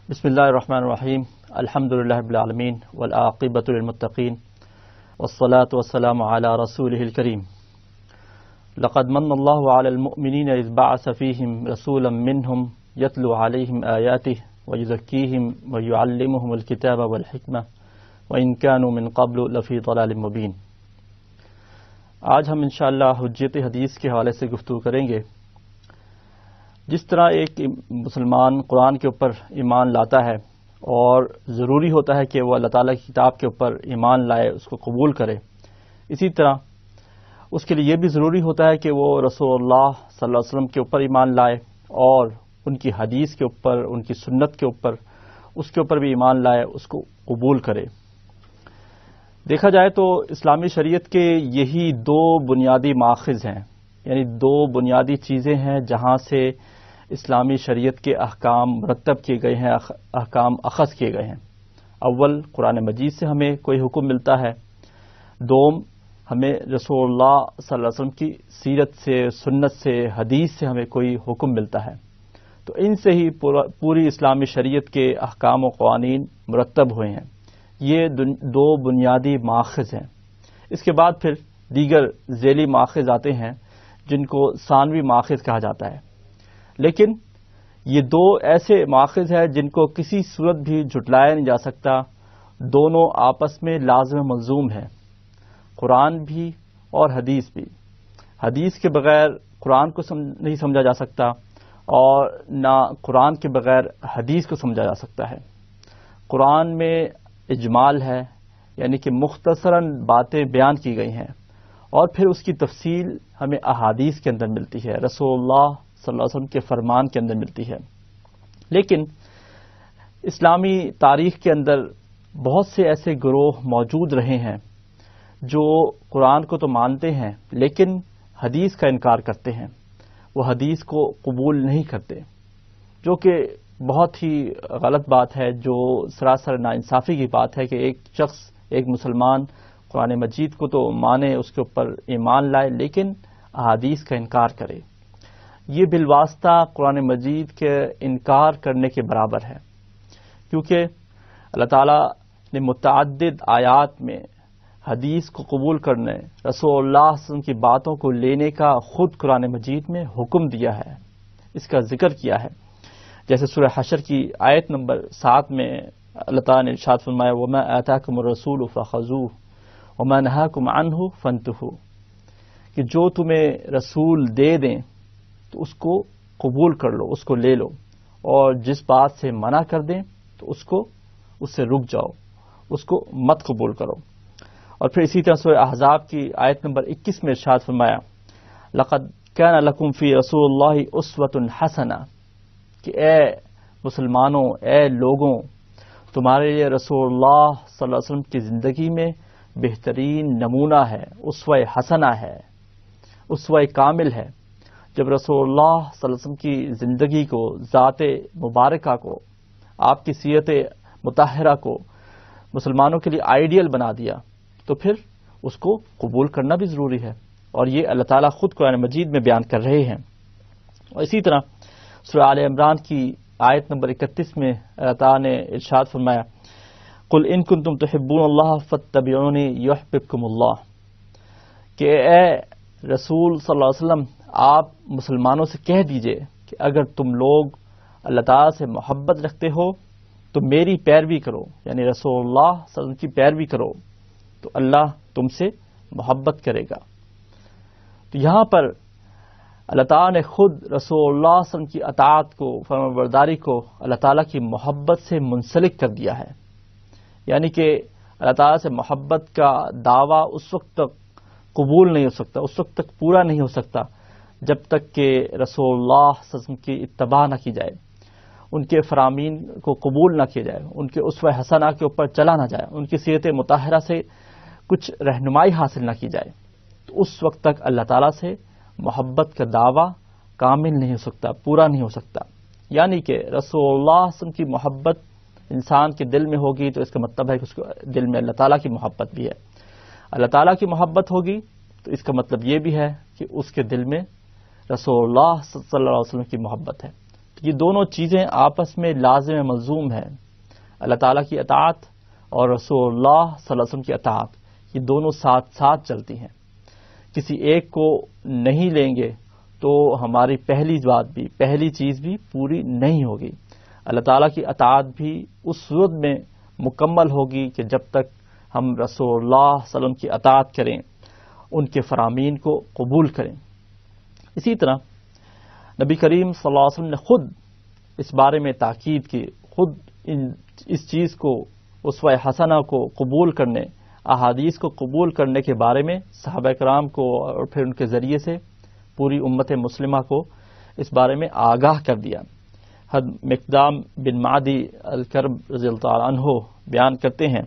بسم اللہ الرحمن الرحیم الحمد للہ رب العالمین والعاقبۃ للمتقین والصلاة والسلام علی رسولہ الکریم لقد من اللہ علی المؤمنین اذ بعث فیہم رسولا منہم یتلو علیہم آیاتہ ویزکیہم ویعلمہم الکتاب والحکمہ وإن كانوا من قبل لفی ضلال مبین۔ آج ہم انشاءاللہ حجت حدیث کے حوالے سے گفتگو کریں گے۔ جس طرح ایک مسلمان قرآن کے اوپر ایمان لاتا ہے اور ضروری ہوتا ہے کہ وہ اللہ تعالیٰ کی کتاب کے اوپر ایمان لائے، اس کو قبول کرے، اسی طرح اس کے لیے یہ بھی ضروری ہوتا ہے کہ وہ رسول اللہ صلی اللہ علیہ وسلم کے اوپر ایمان لائے اور ان کی حدیث کے اوپر، ان کی سنت کے اوپر، اس کے اوپر بھی ایمان لائے، اس کو قبول کرے۔ دیکھا جائے تو اسلامی شریعت کے یہی دو بنیادی ماخذ ہیں، یعنی دو بنیادی چیزیں ہیں جہاں سے اسلامی شریعت کے احکام مرتب کیے گئے ہیں، احکام اخذ کیے گئے ہیں۔ اول قرآن مجید سے ہمیں کوئی حکم ملتا ہے، دوم ہمیں رسول اللہ صلی اللہ علیہ وسلم کی سیرت سے، سنت سے، حدیث سے ہمیں کوئی حکم ملتا ہے۔ تو ان سے ہی پوری اسلامی شریعت کے احکام و قوانین مرتب ہوئے ہیں۔ یہ دو بنیادی ماخذ ہیں۔ اس کے بعد پھر دیگر ذیلی ماخذ آتے ہیں جن کو ثانوی ماخذ کہا جاتا ہے، لیکن یہ دو ایسے ماخذ ہیں جن کو کسی صورت بھی جھٹلایا نہیں جا سکتا، دونوں آپس میں لازم ملزوم ہیں، قرآن بھی اور حدیث بھی۔ حدیث کے بغیر قرآن کو نہیں سمجھا جا سکتا اور نہ قرآن کے بغیر حدیث کو سمجھا جا سکتا ہے۔ قرآن میں اجمال ہے، یعنی کہ مختصراً باتیں بیان کی گئی ہیں، اور پھر اس کی تفصیل ہمیں احادیث کے اندر ملتی ہے، رسول اللہ صلی اللہ علیہ وسلم کے فرمان کے اندر ملتی ہے۔ لیکن اسلامی تاریخ کے اندر بہت سے ایسے گروہ موجود رہے ہیں جو قرآن کو تو مانتے ہیں لیکن حدیث کا انکار کرتے ہیں، وہ حدیث کو قبول نہیں کرتے، جو کہ بہت ہی غلط بات ہے، جو سراسر ناانصافی کی بات ہے کہ ایک شخص، ایک مسلمان قرآن مجید کو تو مانے، اس کے اوپر ایمان لائے، لیکن احادیث کا انکار کرے۔ یہ بالواسطہ قرآن مجید کے انکار کرنے کے برابر ہے، کیونکہ اللہ تعالیٰ نے متعدد آیات میں حدیث کو قبول کرنے، رسول اللہ صلی اللہ علیہ وسلم کی باتوں کو لینے کا خود قرآن مجید میں حکم دیا ہے، اس کا ذکر کیا ہے۔ جیسے سورہ حشر کی آیت نمبر 7 میں اللہ تعالیٰ نے ارشاد فرمایا وَمَا آتَاكُمُ الرَّسُولُ فَخُذُوهُ وَمَا نَهَاكُمْ عَنْهُ فَانْتَهُوا، کہ جو تمہیں رسول دے دیں تو اس کو قبول کر لو، اس کو لے لو، اور جس بات سے منع کر دیں تو اس سے رک جاؤ، اس کو مت قبول کرو۔ اور پھر اسی طرح سورہ احزاب کی آیت نمبر 21 میں ارشاد فرمایا لَقَدْ كَانَ لَكُمْ فِي رَسُولِ اللَّهِ أُسْوَةٌ حَسَنَةٌ، کہ اے مسلمانوں، اے لوگوں، تمہارے لیے رسول اللہ صلی اللہ علیہ وسلم کی زندگی میں بہترین نمونہ ہے، اسوہ حسنہ ہے، اسوہ کامل ہے۔ جب رسول اللہ صلی اللہ علیہ وسلم کی زندگی کو، ذات مبارکہ کو، آپ کی سیرت مطہرہ کو مسلمانوں کے لیے آئیڈیل بنا دیا تو پھر اس کو قبول کرنا بھی ضروری ہے، اور یہ اللہ تعالیٰ خود قرآن مجید میں بیان کر رہے ہیں۔ اور اسی طرح سورہ آل عمران کی آیت نمبر 31 میں اللہ تعالیٰ نے ارشاد فرمایا قُلْ إِن كُنتُمْ تُحِبُّونَ اللَّهَ فَاتَّبِعُونِي يُحْبِبْكُمُ اللَّهُ، کہ اے رسول صلی اللہ علیہ وسلم، آپ مسلمانوں سے کہہ دیجئے کہ اگر تم لوگ اللہ تعالیٰ سے محبت رکھتے ہو تو میری پیروی کرو، یعنی رسول اللہ صلی اللہ علیہ وسلم کی پیروی کرو تو اللہ تم سے محبت کرے گا۔ تو یہاں پر اللہ تعالیٰ نے خود رسول اللہ صلی اللہ علیہ وسلم کی اطاعت کو، فرمانبرداری کو اللہ تعالیٰ کی محبت سے منسلک کر دیا ہے، یعنی کہ اللہ تعالیٰ سے محبت کا دعویٰ اس وقت تک قبول نہیں ہو سکتا، اس وقت تک پورا نہیں ہو سکتا جب تک کہ رسول اللہ صلی اللہ علیہ وسلم کی اتباع نہ کی جائے، ان کے فرامین کو قبول نہ کیا جائے، ان کے اسوہ حسنہ کے اوپر چلا نہ جائے، ان کی سیرت مطہرہ سے کچھ رہنمائی حاصل نہ کی جائے، تو اس وقت تک اللہ تعالیٰ سے محبت کا دعویٰ کامل نہیں ہو سکتا، پورا نہیں ہو سکتا۔ یعنی کہ رسول اللہ صلی اللہ علیہ وسلم کی محبت انسان کے دل میں ہوگی تو اس کا مطلب ہے کہ اس کے دل میں اللہ تعالیٰ کی محبت بھی ہے، اللہ تعالیٰ کی محبت ہوگی تو اس کا مطلب یہ بھی ہے کہ اس کے دل میں رسول اللہ صلی اللہ علیہ وسلم کی محبت ہے۔ یہ دونوں چیزیں آپس میں لازم ملزوم ہیں. اللہ تعالیٰ کی اطاعت اور رسول اللہ صلی اللہ علیہ وسلم کی اطاعت، یہ دونوں ساتھ ساتھ چلتی ہیں. کسی ایک کو نہیں لیں گے تو ہماری پہلی چیز بھی پوری نہیں ہوگی. اللہ تعالیٰ کی اطاعت بھی اس صورت میں مکمل ہوگی کہ جب تک ہم رسول اللہ صلی اللہ علیہ وسلم کی اطاعت کریں، ان کے فرامین کو قبول کریں. اسی طرح نبی کریم صلی اللہ علیہ وسلم نے خود اس بارے میں تاکید کی، خود اس چیز کو، اسوہ حسنہ کو قبول کرنے، احادیث کو قبول کرنے کے بارے میں صحابہ کرام کو اور پھر ان کے ذریعے سے پوری امت مسلمہ کو اس بارے میں آگاہ کر دیا. مقدام بن معدی الکرب رضی اللہ تعالیٰ عنہ بیان کرتے ہیں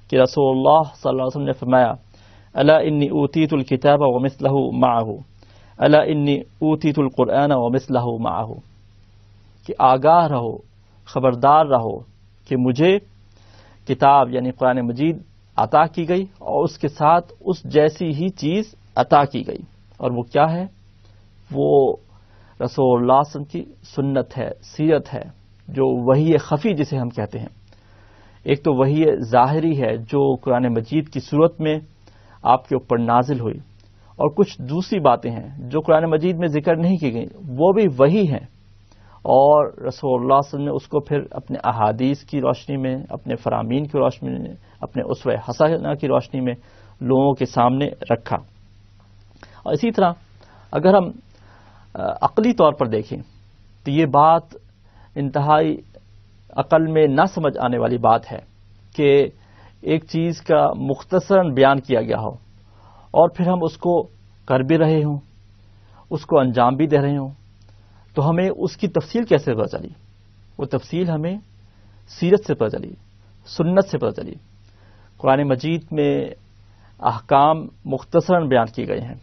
کہ رسول اللہ صلی اللہ علیہ وسلم نے فرمایا، الا انی اوتیت الکتاب ومثلہ معہ، الا انی اوتیت القرآن ومثلہ معہ، کہ آگاہ رہو، خبردار رہو کہ مجھے کتاب یعنی قرآن مجید عطا کی گئی اور اس کے ساتھ اس جیسی ہی چیز عطا کی گئی. اور وہ کیا ہے؟ وہ رسول اللہ صلی اللہ علیہ وسلم کی سنت ہے، سیرت ہے، جو وحی خفی جسے ہم کہتے ہیں. ایک تو وحی ظاہری ہے جو قرآن مجید کی صورت میں آپ کے اوپر نازل ہوئی، اور کچھ دوسری باتیں ہیں جو قرآن مجید میں ذکر نہیں کی گئی، وہ بھی وحی ہیں، اور رسول اللہ صلی اللہ علیہ وسلم نے اس کو پھر اپنے احادیث کی روشنی میں، اپنے فرامین کی روشنی میں، اپنے اسوہ حسنہ کی روشنی میں لوگوں کے سامنے رکھا. اور اسی طرح اگر ہم عقلی طور پر دیکھیں تو یہ بات انتہائی عقل میں نہ سمجھ آنے والی بات ہے کہ ایک چیز کا مختصراً بیان کیا گیا ہو اور پھر ہم اس کو کر بھی رہے ہوں، اس کو انجام بھی دے رہے ہوں. تو ہمیں اس کی تفصیل کیسے پتہ چلی؟ وہ تفصیل ہمیں سیرت سے پتہ چلی، سنت سے پتہ چلی. قرآن مجید میں احکام مختصراً بیان کیے گئے ہیں.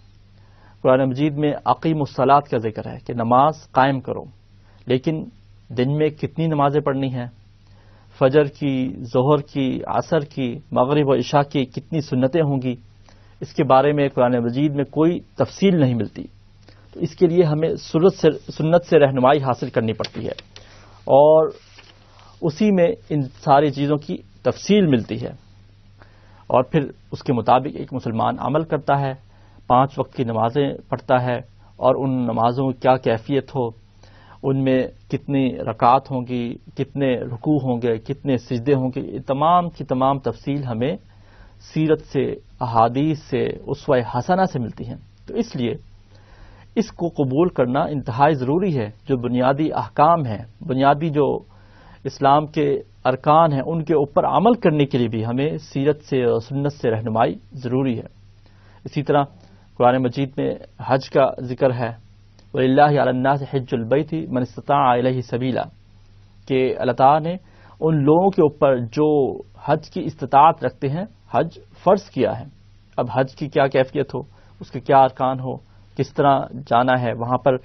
قرآن مجید میں اقیم الصلاۃ کا ذکر ہے کہ نماز قائم کرو، لیکن دن میں کتنی نمازیں پڑھنی ہیں، فجر کی، ظہر کی، عصر کی، مغرب و عشاء کی کتنی سنتیں ہوں گی، اس کے بارے میں قرآن مجید میں کوئی تفصیل نہیں ملتی. تو اس کے لیے ہمیں سنت سے رہنمائی حاصل کرنی پڑتی ہے، اور اسی میں ان ساری چیزوں کی تفصیل ملتی ہے. اور پھر اس کے مطابق ایک مسلمان عمل کرتا ہے، 5 وقت کی نمازیں پڑھتا ہے، اور ان نمازوں کی کیا کیفیت ہو، ان میں کتنی رکعات ہوں گی، کتنے رکوع ہوں گے، کتنے سجدے ہوں گے، یہ تمام کی تمام تفصیل ہمیں سیرت سے، احادیث سے، اسوہ حسنہ سے ملتی ہیں. تو اس لیے اس کو قبول کرنا انتہائی ضروری ہے. جو بنیادی احکام ہیں، بنیادی جو اسلام کے ارکان ہیں، ان کے اوپر عمل کرنے کے لیے بھی ہمیں سیرت سے اور سنت سے رہنمائی ضروری ہے. اسی طرح قرآن مجید میں حج کا ذکر ہے، وَلِلَّهِ عَلَى النَّاسِ حِجُّ الْبَيْتِ مَنِ اسْتَطَاعَ إِلَيْهِ سَبِيلًا، کہ اللہ تعالیٰ نے ان لوگوں کے اوپر جو حج کی استطاعت رکھتے ہیں حج فرض کیا ہے. اب حج کی کیا کیفیت ہو، اس کے کیا ارکان ہو، کس طرح جانا ہے، وہاں پر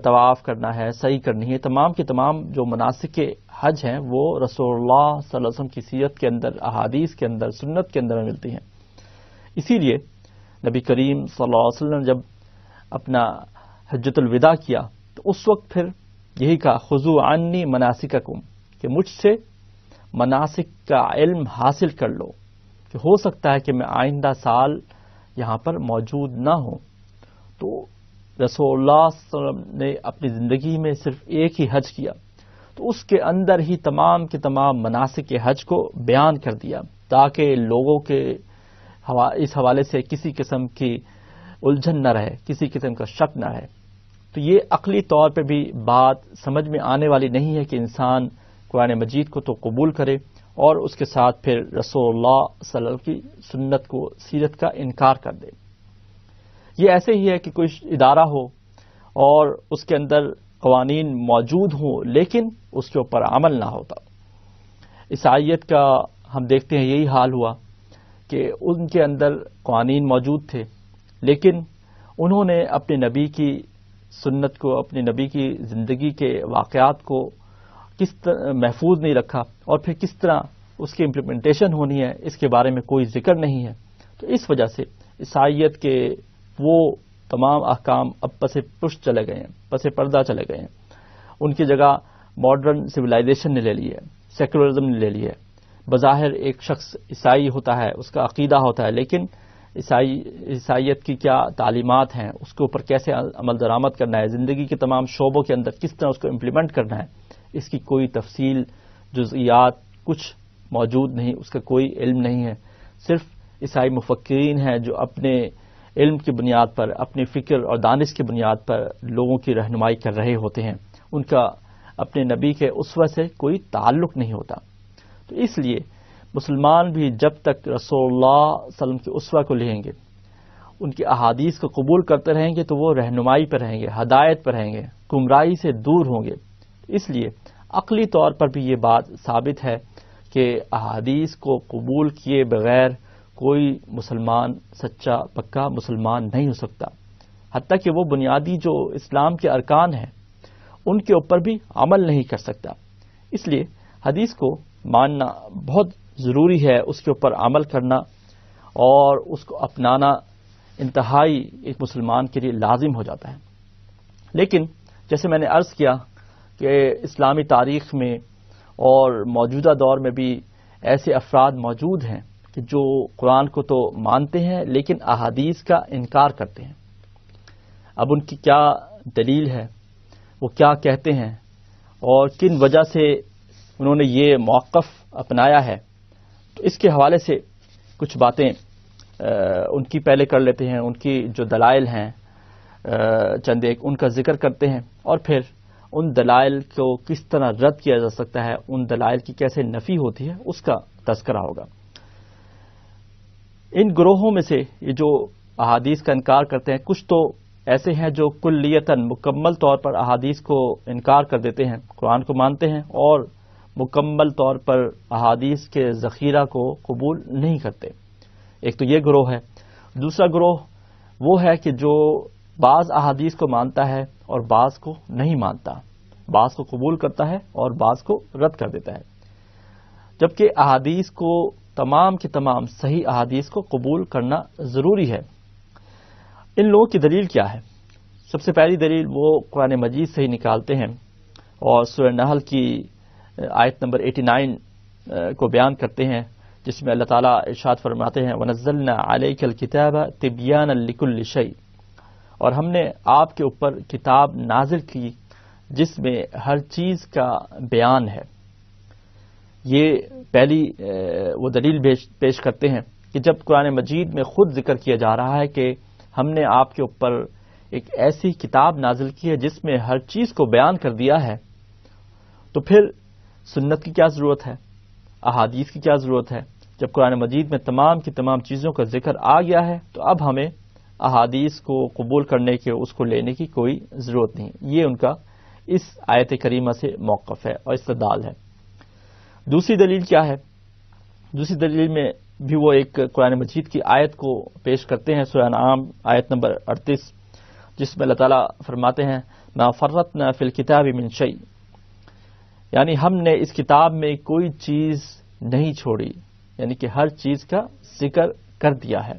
طواف کرنا ہے، سعی کرنی ہے، تمام کے تمام جو مناسک حج ہیں وہ رسول اللہ صلی اللہ علیہ وسلم کی سیرت کے اندر، احادیث کے اندر، سنت کے اندر ملتی ہیں. اسی لیے نبی کریم صلی اللہ علیہ وسلم نے جب اپنا حجۃ الوداع کیا تو اس وقت پھر یہی کہا، خذوا عنی مناسککم، کہ مجھ سے مناسک کا علم حاصل کر لو، کہ ہو سکتا ہے کہ میں آئندہ سال یہاں پر موجود نہ ہوں. تو رسول اللہ صلی اللہ علیہ وسلم نے اپنی زندگی میں صرف ایک ہی حج کیا، تو اس کے اندر ہی تمام کے تمام مناسک حج کو بیان کر دیا، تاکہ لوگوں کے اس حوالے سے کسی قسم کی الجھن نہ رہے، کسی قسم کا شک نہ رہے. تو یہ عقلی طور پہ بھی بات سمجھ میں آنے والی نہیں ہے کہ انسان قرآن مجید کو تو قبول کرے اور اس کے ساتھ پھر رسول اللہ صلی اللہ علیہ وسلم کی سنت کو، سیرت کا انکار کر دے. یہ ایسے ہی ہے کہ کوئی ادارہ ہو اور اس کے اندر قوانین موجود ہوں لیکن اس کے اوپر عمل نہ ہوتا. عیسائیت کا ہم دیکھتے ہیں یہی حال ہوا کہ ان کے اندر قوانین موجود تھے لیکن انہوں نے اپنے نبی کی سنت کو، اپنے نبی کی زندگی کے واقعات کو کس طرح محفوظ نہیں رکھا، اور پھر کس طرح اس کی امپلیمنٹیشن ہونی ہے اس کے بارے میں کوئی ذکر نہیں ہے. تو اس وجہ سے عیسائیت کے وہ تمام احکام اب پس پشت چلے گئے ہیں، پس پردہ چلے گئے ہیں. ان کی جگہ ماڈرن سویلائزیشن نے لے لی ہے، سیکولرزم نے لے لی ہے. بظاہر ایک شخص عیسائی ہوتا ہے، اس کا عقیدہ ہوتا ہے، لیکن عیسائیت کی کیا تعلیمات ہیں، اس کے اوپر کیسے عمل درآمد کرنا ہے، زندگی کے تمام شعبوں کے اندر کس طرح اس کو امپلیمنٹ کرنا ہے، اس کی کوئی تفصیل، جزئیات کچھ موجود نہیں، اس کا کوئی علم نہیں ہے. صرف عیسائی مفکرین ہیں جو اپنے علم کی بنیاد پر، اپنی فکر اور دانش کی بنیاد پر لوگوں کی رہنمائی کر رہے ہوتے ہیں. ان کا اپنے نبی کے اسوہ سے کوئی تعلق نہیں ہوتا. تو اس لیے مسلمان بھی جب تک رسول اللہ صلی اللہ علیہ وسلم کے اسوہ کو لیں گے، ان کی احادیث کو قبول کرتے رہیں گے، تو وہ رہنمائی پر رہیں گے، ہدایت پر رہیں گے، گمراہی سے دور ہوں گے. اس لیے عقلی طور پر بھی یہ بات ثابت ہے کہ احادیث کو قبول کیے بغیر کوئی مسلمان سچا پکا مسلمان نہیں ہو سکتا، حتیٰ کہ وہ بنیادی جو اسلام کے ارکان ہیں ان کے اوپر بھی عمل نہیں کر سکتا. اس لیے حدیث کو ماننا بہت ضروری ہے، اس کے اوپر عمل کرنا اور اس کو اپنانا انتہائی ایک مسلمان کے لیے لازم ہو جاتا ہے. لیکن جیسے میں نے عرض کیا کہ اسلامی تاریخ میں اور موجودہ دور میں بھی ایسے افراد موجود ہیں کہ جو قرآن کو تو مانتے ہیں لیکن احادیث کا انکار کرتے ہیں. اب ان کی کیا دلیل ہے، وہ کیا کہتے ہیں اور کن وجہ سے انہوں نے یہ موقف اپنایا ہے، تو اس کے حوالے سے کچھ باتیں ان کی پہلے کر لیتے ہیں. ان کی جو دلائل ہیں چند ایک ان کا ذکر کرتے ہیں، اور پھر ان دلائل کو کس طرح رد کیا جا سکتا ہے، ان دلائل کی کیسے نفی ہوتی ہے، اس کا تذکرہ ہوگا. ان گروہوں میں سے یہ جو احادیث کا انکار کرتے ہیں، کچھ تو ایسے ہیں جو کلیتاً مکمل طور پر احادیث کو انکار کر دیتے ہیں، قرآن کو مانتے ہیں اور مکمل طور پر احادیث کے ذخیرہ کو قبول نہیں کرتے. ایک تو یہ گروہ ہے. دوسرا گروہ وہ ہے کہ جو بعض احادیث کو مانتا ہے اور بعض کو نہیں مانتا، بعض کو قبول کرتا ہے اور بعض کو رد کر دیتا ہے، جبکہ احادیث کو تمام کی تمام صحیح احادیث کو قبول کرنا ضروری ہے. ان لوگوں کی دلیل کیا ہے؟ سب سے پہلی دلیل وہ قرآن مجید سے ہی نکالتے ہیں اور سورہ نحل کی آیت نمبر 89 کو بیان کرتے ہیں، جس میں اللہ تعالیٰ ارشاد فرماتے ہیں وَنَزَّلْنَا عَلَيْكَ الْكِتَابَ تِبْيَانًا لِكُلِّ شَيْءٍ، اور ہم نے آپ کے اوپر کتاب نازل کی جس میں ہر چیز کا بیان ہے. یہ پہلی وہ دلیل پیش کرتے ہیں کہ جب قرآن مجید میں خود ذکر کیا جا رہا ہے کہ ہم نے آپ کے اوپر ایک ایسی کتاب نازل کی ہے جس میں ہر چیز کو بیان کر دیا ہے، تو پھر سنت کی کیا ضرورت ہے، احادیث کی کیا ضرورت ہے؟ جب قرآن مجید میں تمام کی تمام چیزوں کا ذکر آ گیا ہے تو اب ہمیں احادیث کو قبول کرنے کے، اس کو لینے کی کوئی ضرورت نہیں. یہ ان کا اس آیت کریمہ سے موقف ہے اور استدلال ہے. دوسری دلیل کیا ہے؟ دوسری دلیل میں بھی وہ ایک قرآن مجید کی آیت کو پیش کرتے ہیں، سورہ انعام آیت نمبر 38، جس میں اللہ تعالیٰ فرماتے ہیں ما فرطنا فی الکتاب من شیء، یعنی ہم نے اس کتاب میں کوئی چیز نہیں چھوڑی، یعنی کہ ہر چیز کا ذکر کر دیا ہے.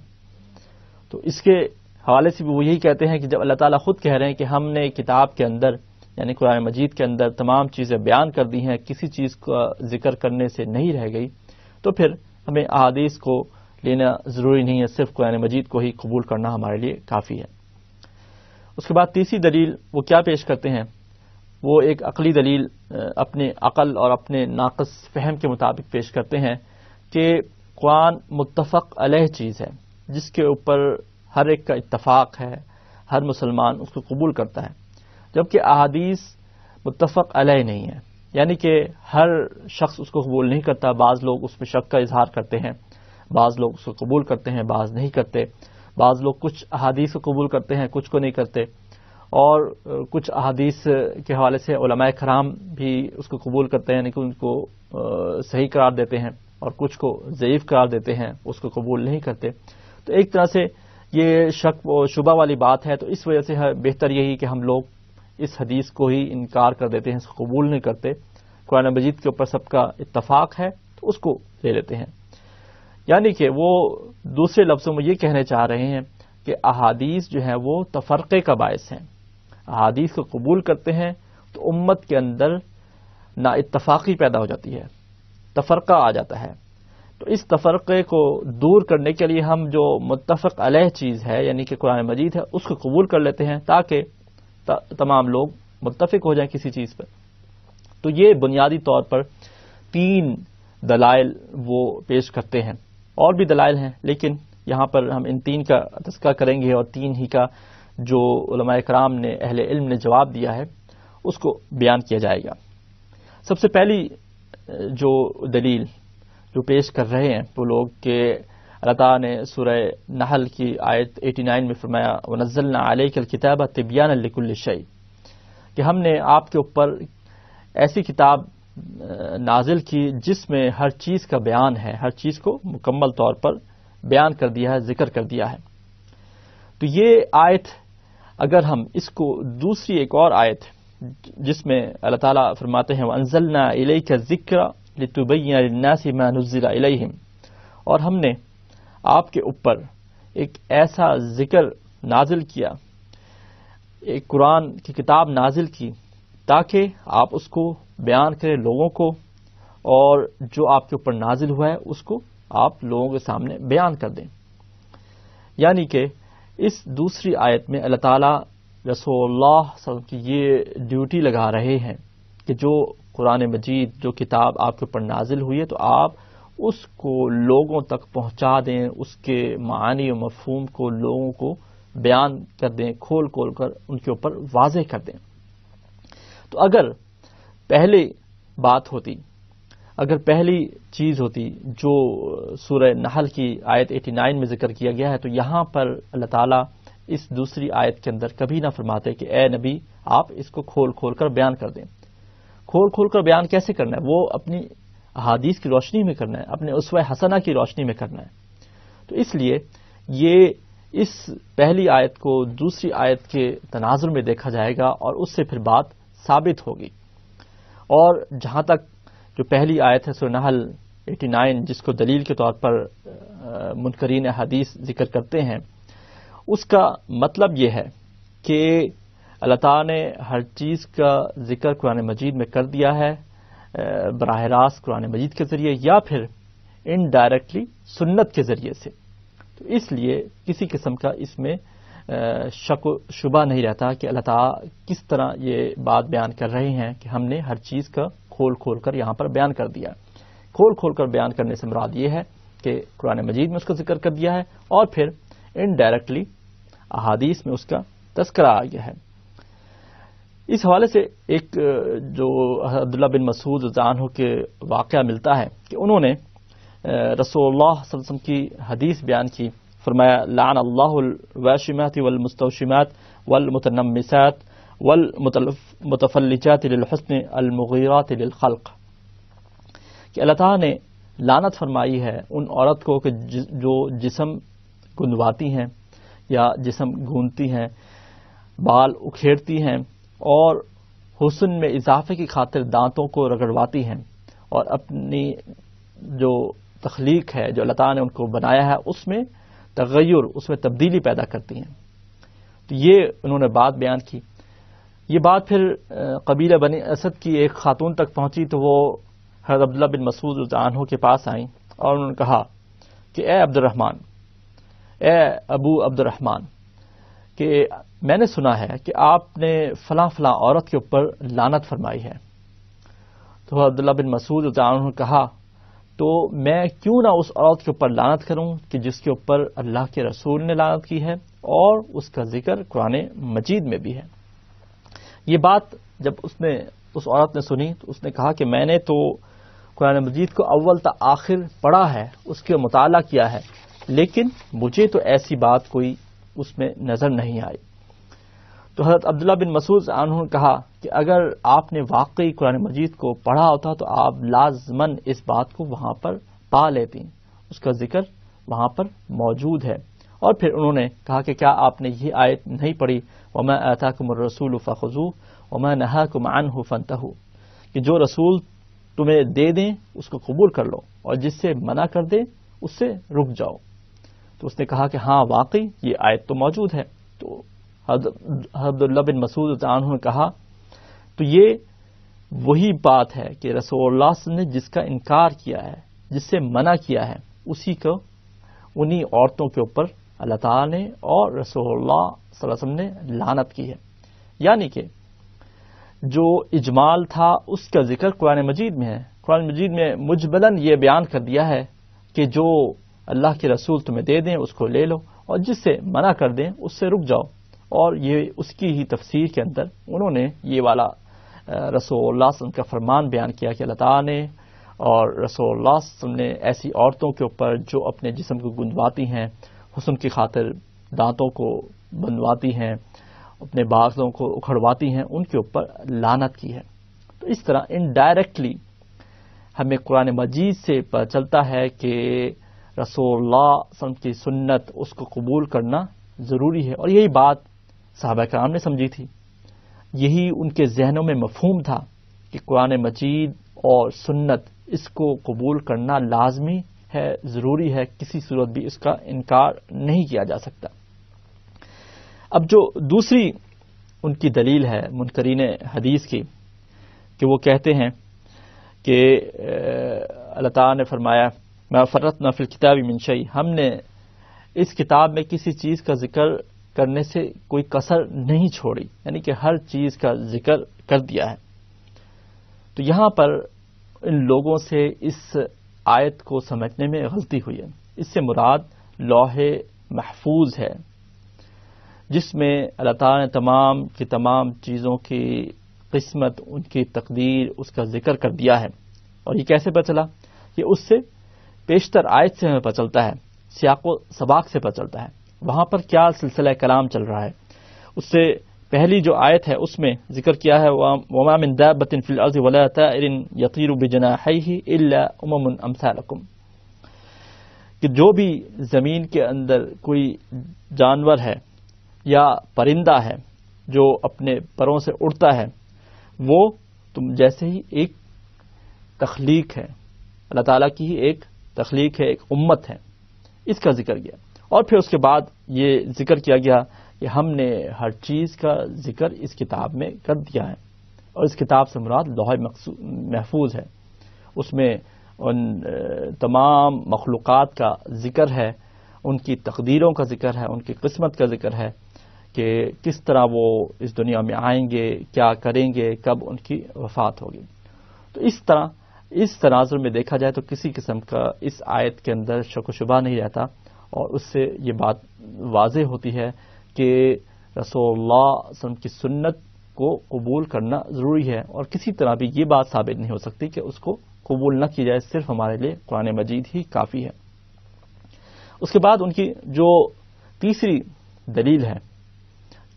تو اس کے حوالے سے بھی وہ یہی کہتے ہیں کہ جب اللہ تعالیٰ خود کہہ رہے ہیں کہ ہم نے کتاب کے اندر یعنی قرآن مجید کے اندر تمام چیزیں بیان کر دی ہیں، کسی چیز کا ذکر کرنے سے نہیں رہ گئی، تو پھر ہمیں احادیث کو لینا ضروری نہیں ہے، صرف قرآن مجید کو ہی قبول کرنا ہمارے لیے کافی ہے. اس کے بعد تیسری دلیل وہ کیا پیش کرتے ہیں؟ وہ ایک عقلی دلیل اپنے عقل اور اپنے ناقص فہم کے مطابق پیش کرتے ہیں کہ قرآن متفق علیہ چیز ہے جس کے اوپر ہر ایک کا اتفاق ہے، ہر مسلمان اس کو قبول کرتا ہے، جبکہ احادیث متفق علیہ نہیں ہے، یعنی کہ ہر شخص اس کو قبول نہیں کرتا. بعض لوگ اس میں شک کا اظہار کرتے ہیں، بعض لوگ اس کو قبول کرتے ہیں، بعض نہیں کرتے. بعض لوگ کچھ احادیث کو قبول کرتے ہیں، کچھ کو نہیں کرتے، اور کچھ احادیث کے حوالے سے علماء کرام بھی اس کو قبول کرتے ہیں، یعنی کہ ان کو صحیح قرار دیتے ہیں، اور کچھ کو ضعیف قرار دیتے ہیں، اس کو قبول نہیں کرتے. تو ایک طرح سے یہ شک و شبہ والی بات ہے. تو اس وجہ سے بہتر یہی کہ ہم لوگ اس حدیث کو ہی انکار کر دیتے ہیں، اس کو قبول نہیں کرتے. قرآن مجید کے اوپر سب کا اتفاق ہے تو اس کو لے لیتے ہیں. یعنی کہ وہ دوسرے لفظوں میں یہ کہنے چاہ رہے ہیں کہ احادیث جو ہیں وہ تفرقے کا باعث ہیں. احادیث کو قبول کرتے ہیں تو امت کے اندر نا اتفاقی پیدا ہو جاتی ہے، تفرقہ آ جاتا ہے. تو اس تفرقے کو دور کرنے کے لیے ہم جو متفق علیہ چیز ہے یعنی کہ قرآن مجید ہے اس کو قبول کر لیتے ہیں تاکہ تمام لوگ متفق ہو جائیں کسی چیز پر. تو یہ بنیادی طور پر 3 دلائل وہ پیش کرتے ہیں. اور بھی دلائل ہیں لیکن یہاں پر ہم ان 3 کا تذکرہ کریں گے اور 3 ہی کا جو علماء کرام نے اہل علم نے جواب دیا ہے اس کو بیان کیا جائے گا. سب سے پہلی جو دلیل جو پیش کر رہے ہیں وہ لوگ کہ اللہ تعالیٰ نے سورہ نحل کی آیت 89 میں فرمایا وَنَزَّلْنَا عَلَيْكَ الْكِتَابَ تِبْيَانًا لِكُلِّ شَيْءٍ، کہ ہم نے آپ کے اوپر ایسی کتاب نازل کی جس میں ہر چیز کا بیان ہے، ہر چیز کو مکمل طور پر بیان کر دیا ہے، ذکر کر دیا ہے. تو یہ آیت اگر ہم اس کو دوسری ایک اور آیت جس میں اللہ تعالیٰ فرماتے ہیں وَأَنزَلْنَا إِلَيْكَ الذِّكْرَ لِتُبَيِّنَ لِلنَّاسِ مَا نُزِّلَ إِلَيْهِمْ، اور ہم نے آپ کے اوپر ایک ایسا ذکر نازل کیا، ایک قرآن کی کتاب نازل کی تاکہ آپ اس کو بیان کریں لوگوں کو، اور جو آپ کے اوپر نازل ہوا ہے اس کو آپ لوگوں کے سامنے بیان کر دیں. یعنی کہ اس دوسری آیت میں اللہ تعالیٰ رسول اللہ صلی اللہ علیہ وسلم کی یہ ڈیوٹی لگا رہے ہیں کہ جو قرآن مجید جو کتاب آپ کے اوپر نازل ہوئی ہے تو آپ اس کو لوگوں تک پہنچا دیں، اس کے معانی و مفہوم کو لوگوں کو بیان کر دیں، کھول کھول کر ان کے اوپر واضح کر دیں. تو اگر پہلی بات ہوتی، اگر پہلی چیز ہوتی جو سورہ نحل کی آیت 89 میں ذکر کیا گیا ہے تو یہاں پر اللہ تعالیٰ اس دوسری آیت کے اندر کبھی نہ فرماتے کہ اے نبی آپ اس کو کھول کھول کر بیان کر دیں. کھول کھول کر بیان کیسے کرنا ہے؟ وہ اپنی احادیث کی روشنی میں کرنا ہے، اپنے اسوہ حسنہ کی روشنی میں کرنا ہے. تو اس لیے یہ اس پہلی آیت کو دوسری آیت کے تناظر میں دیکھا جائے گا اور اس سے پھر بات ثابت ہوگی. اور جہاں تک جو پہلی آیت ہے سورہ نحل 89 جس کو دلیل کے طور پر منکرین حدیث ذکر کرتے ہیں، اس کا مطلب یہ ہے کہ اللہ تعالیٰ نے ہر چیز کا ذکر قرآن مجید میں کر دیا ہے براہ راست قرآن مجید کے ذریعے یا پھر انڈائریکٹلی سنت کے ذریعے سے. تو اس لیے کسی قسم کا اس میں شک و شبہ نہیں رہتا کہ اللہ تعالیٰ کس طرح یہ بات بیان کر رہے ہیں کہ ہم نے ہر چیز کا کھول کھول کر یہاں پر بیان کر دیا. کھول کھول کر بیان کرنے سے مراد یہ ہے کہ قرآن مجید میں اس کا ذکر کر دیا ہے اور پھر انڈائریکٹلی احادیث میں اس کا تذکرہ آ گیا ہے. اس حوالے سے ایک جو عبداللہ بن مسعود رضی اللہ عنہ کے واقعہ ملتا ہے کہ انہوں نے رسول اللہ صلی اللہ علیہ وسلم کی حدیث بیان کی. فرمایا لعن اللہ الواشمات والمستوشمات والمتنمسات والمتفلجات للحسن المغیرات للخلق، کہ اللہ تعالیٰ نے لعنت فرمائی ہے ان عورت کو کہ جو جسم گندواتی ہیں یا جسم گونتی ہیں، بال اکھیڑتی ہیں اور حسن میں اضافے کی خاطر دانتوں کو رگڑواتی ہیں اور اپنی جو تخلیق ہے جو اللہ تعالیٰ نے ان کو بنایا ہے اس میں تغیر، اس میں تبدیلی پیدا کرتی ہیں. تو یہ انہوں نے بات بیان کی. یہ بات پھر قبیلہ بنی اسد کی ایک خاتون تک پہنچی تو وہ حضرت عبداللہ بن مسعود رضی اللہ عنہ کے پاس آئیں اور انہوں نے کہا کہ اے عبد الرحمن، اے ابو عبد الرحمن، کہ میں نے سنا ہے کہ آپ نے فلاں فلاں عورت کے اوپر لعنت فرمائی ہے. تو عبداللہ بن مسعود رضی اللہ عنہ نے کہا تو میں کیوں نہ اس عورت کے اوپر لعنت کروں کہ جس کے اوپر اللہ کے رسول نے لعنت کی ہے اور اس کا ذکر قرآن مجید میں بھی ہے. یہ بات جب اس عورت نے سنی تو اس نے کہا کہ میں نے تو قرآن مجید کو اول تا آخر پڑھا ہے، اس کے مطالعہ کیا ہے، لیکن مجھے تو ایسی بات کوئی اس میں نظر نہیں آئی. تو حضرت عبداللہ بن مسعود عنہ نے کہا کہ اگر آپ نے واقعی قرآن مجید کو پڑھا ہوتا تو آپ لازماً اس بات کو وہاں پر پا لیتی، اس کا ذکر وہاں پر موجود ہے. اور پھر انہوں نے کہا کہ کیا آپ نے یہ آیت نہیں پڑھی وما آتاکم الرسول فخذوہ وما نہاکم عنہ فانتہوا، کہ جو رسول تمہیں دے دیں اس کو قبول کر لو اور جس سے منع کر دیں اس سے رک جاؤ. تو اس نے کہا کہ ہاں واقعی یہ آیت تو موجود ہے. تو عبداللہ بن مسعود عنہ نے کہا تو یہ وہی بات ہے کہ رسول اللہ صلی اللہ علیہ وسلم نے جس کا انکار کیا ہے، جس سے منع کیا ہے، اسی کو انہی عورتوں کے اوپر اللہ تعالیٰ نے اور رسول اللہ صلی اللہ علیہ وسلم نے لعنت کی ہے. یعنی کہ جو اجمال تھا اس کا ذکر قرآن مجید میں ہے. قرآن مجید میں مجملاً یہ بیان کر دیا ہے کہ جو اللہ کے رسول تمہیں دے دیں اس کو لے لو، اور جس سے منع کر دیں اس سے رک جاؤ. اور یہ اس کی ہی تفسیر کے اندر انہوں نے یہ والا رسول اللہ صلی اللہ علیہ وسلم کا فرمان بیان کیا کہ اللہ تعالیٰ نے اور رسول اللہ صلی اللہ علیہ وسلم نے ایسی عورتوں کے اوپر جو اپنے جسم کو گندواتی ہیں، حسن کی خاطر دانتوں کو بنواتی ہیں، اپنے بازوں کو اکھڑواتی ہیں، ان کے اوپر لعنت کی ہے. تو اس طرح انڈائریکٹلی ہمیں قرآن مجید سے پتہ چلتا ہے کہ رسول اللہ صلی اللہ علیہ وسلم کی سنت اس کو قبول کرنا ضروری ہے. اور یہی بات صحابہ کرام نے سمجھی تھی، یہی ان کے ذہنوں میں مفہوم تھا کہ قرآن مجید اور سنت اس کو قبول کرنا لازمی ہے، ضروری ہے، کسی صورت بھی اس کا انکار نہیں کیا جا سکتا. اب جو دوسری ان کی دلیل ہے منکرین حدیث کی کہ وہ کہتے ہیں کہ اللہ تعالیٰ نے فرمایا ما فرطنا فی الکتاب من شیء، ہم نے اس کتاب میں کسی چیز کا ذکر کرنے سے کوئی کسر نہیں چھوڑی، یعنی کہ ہر چیز کا ذکر کر دیا ہے. تو یہاں پر ان لوگوں سے اس آیت کو سمجھنے میں غلطی ہوئی ہے. اس سے مراد لوح محفوظ ہے جس میں اللہ تعالیٰ نے تمام کی تمام چیزوں کی قسمت، ان کی تقدیر، اس کا ذکر کر دیا ہے. اور یہ کیسے پتہ چلا؟ یہ اس سے پیشتر آیت سے ہمیں پتہ چلتا ہے، سیاق و سباق سے پتہ چلتا ہے، وہاں پر کیا سلسلہ کلام چل رہا ہے. اس سے پہلی جو آیت ہے اس میں ذکر کیا ہے وَمَا مِن دَابَّةٍ فِي الْأَرْضِ وَلَا طَائِرٍ يَطِيرُ بِجَنَاحَيْهِ إِلَّا أُمَمٌ أَمْثَالُكُمْ، کہ جو بھی زمین کے اندر کوئی جانور ہے یا پرندہ ہے جو اپنے پروں سے اڑتا ہے، وہ تم جیسے ہی ایک تخلیق ہے، اللہ تعالیٰ کی ہی ایک تخلیق ہے، ایک امت ہے. اس کا ذکر کیا. اور پھر اس کے بعد یہ ذکر کیا گیا کہ ہم نے ہر چیز کا ذکر اس کتاب میں کر دیا ہے. اور اس کتاب سے مراد لوح محفوظ ہے، اس میں ان تمام مخلوقات کا ذکر ہے، ان کی تقدیروں کا ذکر ہے، ان کی قسمت کا ذکر ہے کہ کس طرح وہ اس دنیا میں آئیں گے، کیا کریں گے، کب ان کی وفات ہوگی. تو اس طرح اس تناظر میں دیکھا جائے تو کسی قسم کا اس آیت کے اندر شک و شبہ نہیں رہتا، اور اس سے یہ بات واضح ہوتی ہے کہ رسول اللہ صلی اللہ علیہ وسلم کی سنت کو قبول کرنا ضروری ہے، اور کسی طرح بھی یہ بات ثابت نہیں ہو سکتی کہ اس کو قبول نہ کی جائے، صرف ہمارے لیے قرآن مجید ہی کافی ہے. اس کے بعد ان کی جو تیسری دلیل ہے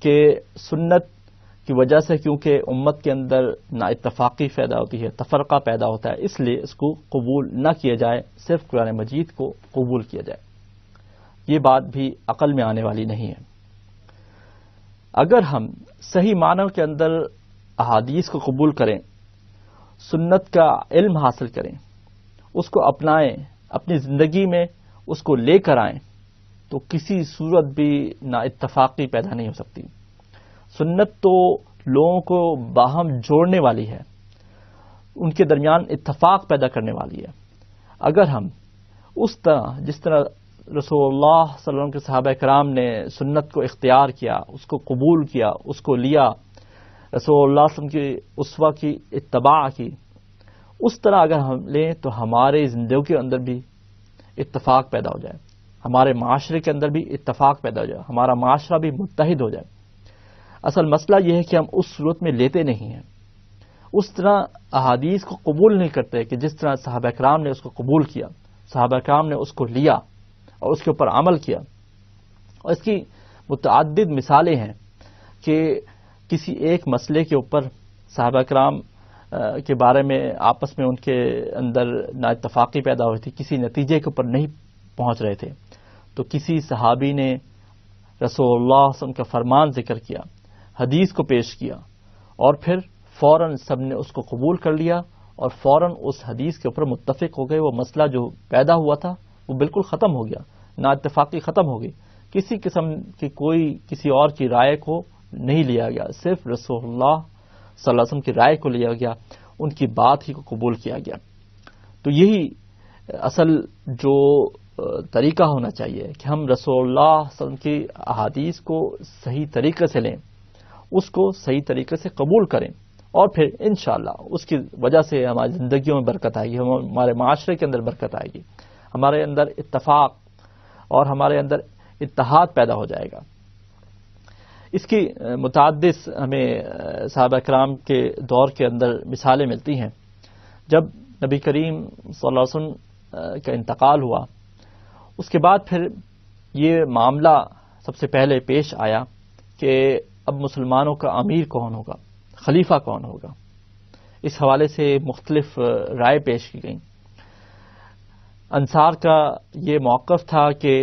کہ سنت کی وجہ سے کیونکہ امت کے اندر نا اتفاقی پیدا ہوتی ہے، تفرقہ پیدا ہوتا ہے، اس لیے اس کو قبول نہ کیا جائے، صرف قرآن مجید کو قبول کیا جائے. یہ بات بھی عقل میں آنے والی نہیں ہے. اگر ہم صحیح معنی کے اندر احادیث کو قبول کریں، سنت کا علم حاصل کریں، اس کو اپنائیں، اپنی زندگی میں اس کو لے کر آئیں، تو کسی صورت بھی نا اتفاقی پیدا نہیں ہو سکتی. سنت تو لوگوں کو باہم جوڑنے والی ہے، ان کے درمیان اتفاق پیدا کرنے والی ہے. اگر ہم اس طرح جس طرح رسول اللہ صلی اللہ علیہ وسلم کے صحابہ کرام نے سنت کو اختیار کیا، اس کو قبول کیا، اس کو لیا، رسول اللہ صلی اللہ علیہ وسلم کی اسوہ کی اتباع کی، اس طرح اگر ہم لیں تو ہمارے زندگی کے اندر بھی اتفاق پیدا ہو جائے، ہمارے معاشرے کے اندر بھی اتفاق پیدا ہو جائے، ہمارا معاشرہ بھی متحد ہو جائے. اصل مسئلہ یہ ہے کہ ہم اس صورت میں لیتے نہیں ہیں، اس طرح احادیث کو قبول نہیں کرتے کہ جس طرح صحابہ کرام نے اس کو قبول کیا، صحابہ کرام نے اس کو لیا اور اس کے اوپر عمل کیا. اور اس کی متعدد مثالیں ہیں کہ کسی ایک مسئلے کے اوپر صحابہ کرام کے بارے میں آپس میں ان کے اندر نا اتفاقی پیدا ہوئی تھی، کسی نتیجے کے اوپر نہیں پہنچ رہے تھے، تو کسی صحابی نے رسول اللہ صلی اللہ علیہ وسلم کا فرمان ذکر کیا، حدیث کو پیش کیا، اور پھر فوراً سب نے اس کو قبول کر لیا اور فوراً اس حدیث کے اوپر متفق ہو گئے. وہ مسئلہ جو پیدا ہوا تھا وہ بالکل ختم ہو گیا، نا اتفاقی ختم ہو گئی، کسی قسم کی کوئی کسی اور کی رائے کو نہیں لیا گیا، صرف رسول اللہ صلی اللہ علیہ وسلم کی رائے کو لیا گیا، ان کی بات ہی کو قبول کیا گیا۔ تو یہی اصل جو طریقہ ہونا چاہیے کہ ہم رسول اللہ صلی اللہ علیہ وسلم کی احادیث کو صحیح طریقے سے لیں، اس کو صحیح طریقے سے قبول کریں، اور پھر انشاءاللہ اس کی وجہ سے ہماری زندگیوں میں برکت آئے گی، ہمارے معاشرے کے اندر برکت آئے گی، ہمارے اندر اتفاق اور ہمارے اندر اتحاد پیدا ہو جائے گا۔ اس کی متعدد ہمیں صحابہ کرام کے دور کے اندر مثالیں ملتی ہیں۔ جب نبی کریم صلی اللہ علیہ وسلم کا انتقال ہوا، اس کے بعد پھر یہ معاملہ سب سے پہلے پیش آیا کہ اب مسلمانوں کا امیر کون ہوگا، خلیفہ کون ہوگا۔ اس حوالے سے مختلف رائے پیش کی گئیں۔ انصار کا یہ موقف تھا کہ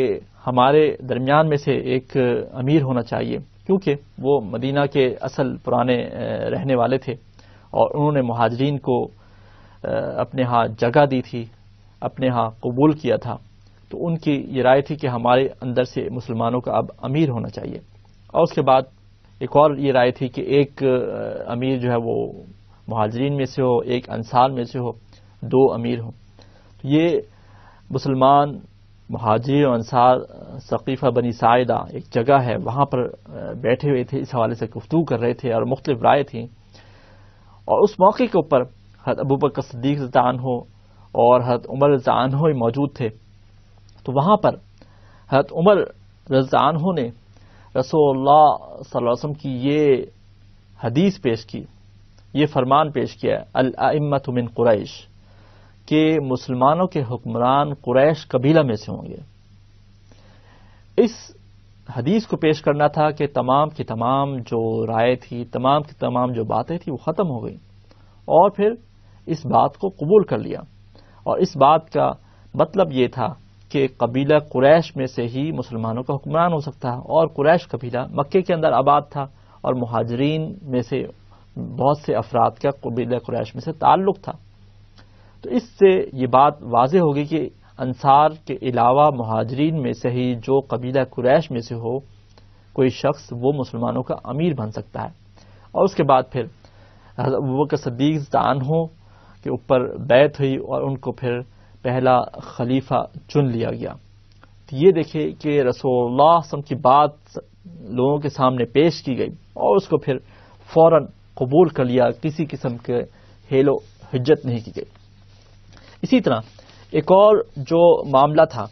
ہمارے درمیان میں سے ایک امیر ہونا چاہیے، کیونکہ وہ مدینہ کے اصل پرانے رہنے والے تھے اور انہوں نے مہاجرین کو اپنے ہاں جگہ دی تھی، اپنے ہاں قبول کیا تھا، تو ان کی یہ رائے تھی کہ ہمارے اندر سے مسلمانوں کا اب امیر ہونا چاہیے۔ اور اس کے بعد ایک اور یہ رائے تھی کہ ایک امیر جو ہے وہ مہاجرین میں سے ہو، ایک انصار میں سے ہو، دو امیر ہوں۔ تو یہ مسلمان مہاجرین اور انصار ثقیفہ بنی ساعدہ ایک جگہ ہے، وہاں پر بیٹھے ہوئے تھے، اس حوالے سے گفتگو کر رہے تھے اور مختلف رائے تھیں۔ اور اس موقع کے اوپر حضرت ابوبکر صدیق رضی اللہ عنہ اور حضرت عمر رضی اللہ عنہ ہی موجود تھے۔ تو وہاں پر حضرت عمر رضی اللہ عنہ نے رسول اللہ صلی اللہ علیہ وسلم کی یہ حدیث پیش کی، یہ فرمان پیش کیا، الائمۃ من قریش، کہ مسلمانوں کے حکمران قریش قبیلہ میں سے ہوں گے۔ اس حدیث کو پیش کرنا تھا کہ تمام کی تمام جو رائے تھی، تمام کی تمام جو باتیں تھیں وہ ختم ہو گئیں، اور پھر اس بات کو قبول کر لیا۔ اور اس بات کا مطلب یہ تھا کہ قبیلہ قریش میں سے ہی مسلمانوں کا حکمران ہو سکتا ہے، اور قریش قبیلہ مکے کے اندر آباد تھا، اور مہاجرین میں سے بہت سے افراد کا قبیلہ قریش میں سے تعلق تھا۔ تو اس سے یہ بات واضح ہوگی کہ انصار کے علاوہ مہاجرین میں سے ہی جو قبیلہ قریش میں سے ہو کوئی شخص، وہ مسلمانوں کا امیر بن سکتا ہے۔ اور اس کے بعد پھر حضرت ابوبکر صدیق رضی اللہ عنہ کے اوپر بیعت ہوئی اور ان کو پھر پہلا خلیفہ چن لیا گیا۔ تو یہ دیکھیں کہ رسول اللہ صلی اللہ علیہ وسلم کی بات لوگوں کے سامنے پیش کی گئی اور اس کو پھر فوراً قبول کر لیا، کسی قسم کے حیل و حجت نہیں کی گئی۔ اسی طرح ایک اور جو معاملہ تھا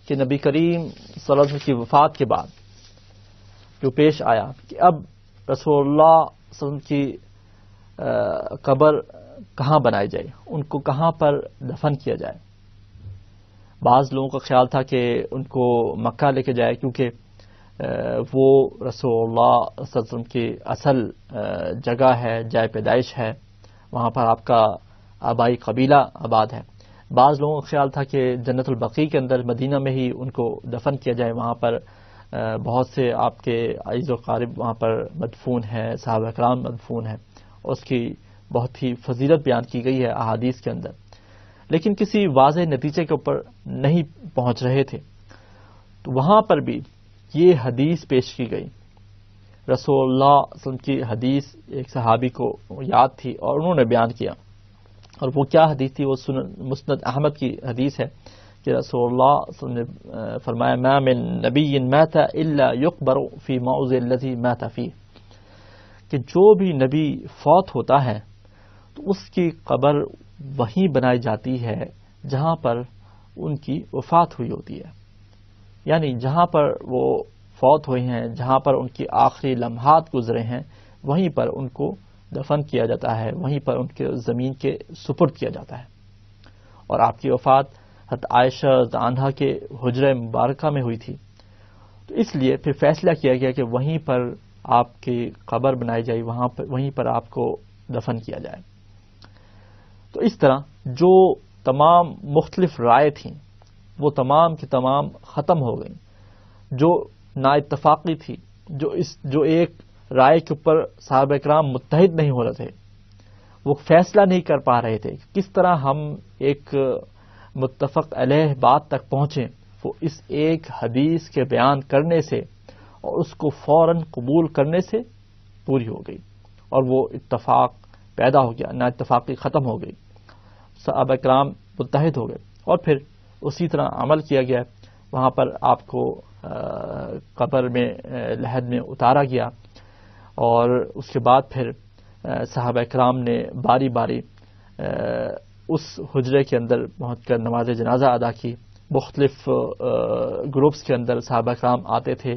کہ نبی کریم صلی اللہ علیہ وسلم کی وفات کے بعد جو پیش آیا کہ اب رسول اللہ صلی اللہ علیہ وسلم کی قبر کہاں بنائی جائے، ان کو کہاں پر دفن کیا جائے۔ بعض لوگوں کا خیال تھا کہ ان کو مکہ لے کے جائے، کیونکہ وہ رسول اللہ صلی اللہ علیہ وسلم کی اصل جگہ ہے، جائے پیدائش ہے، وہاں پر آپ کا آبائی قبیلہ آباد ہے۔ بعض لوگوں کا خیال تھا کہ جنت البقیع کے اندر مدینہ میں ہی ان کو دفن کیا جائے، وہاں پر بہت سے آپ کے عزیز و قارب وہاں پر مدفون ہیں، صحابہ کرام مدفون ہیں، اور اس کی بہت ہی فضیلت بیان کی گئی ہے احادیث کے اندر، لیکن کسی واضح نتیجے کے اوپر نہیں پہنچ رہے تھے۔ تو وہاں پر بھی یہ حدیث پیش کی گئی، رسول اللہ صلی اللہ علیہ وسلم کی حدیث ایک صحابی کو یاد تھی اور انہوں نے بیان کیا، اور وہ کیا حدیث تھی؟ وہ مسند احمد کی حدیث ہے کہ رسول اللہ صلی اللہ علیہ وسلم نے فرمایا، ما من نبی مات الا يقبر فی موضع الذی مات فیہ، کہ جو بھی نبی فوت ہوتا ہے تو اس کی قبر وہیں بنائی جاتی ہے جہاں پر ان کی وفات ہوئی ہوتی ہے، یعنی جہاں پر وہ فوت ہوئے ہیں، جہاں پر ان کی آخری لمحات گزرے ہیں، وہیں پر ان کو دفن کیا جاتا ہے، وہیں پر ان کے زمین کے سپرد کیا جاتا ہے۔ اور آپ کی وفات حضرت عائشہ رضی اللہ عنہا کے حجرہ مبارکہ میں ہوئی تھی، تو اس لیے پھر فیصلہ کیا گیا کہ وہیں پر آپ کی قبر بنائی جائے، وہیں پر آپ کو دفن کیا جائے۔ تو اس طرح جو تمام مختلف رائے تھیں وہ تمام کی تمام ختم ہو گئیں، جو نا اتفاقی تھی، جو ایک رائے کے اوپر صحابہ کرام متحد نہیں ہو رہے تھے، وہ فیصلہ نہیں کر پا رہے تھے کس طرح ہم ایک متفق علیہ بات تک پہنچیں، وہ اس ایک حدیث کے بیان کرنے سے اور اس کو فوراً قبول کرنے سے پوری ہو گئی، اور وہ اتفاق پیدا ہو گیا، نا اتفاقی ختم ہو گئی، صحابہ کرام متحد ہو گئے، اور پھر اسی طرح عمل کیا گیا۔ وہاں پر آپ کو قبر میں لحد میں اتارا گیا، اور اس کے بعد پھر صحابہ کرام نے باری باری اس حجرے کے اندر پہنچ کر نماز جنازہ ادا کی۔ مختلف گروپس کے اندر صحابہ کرام آتے تھے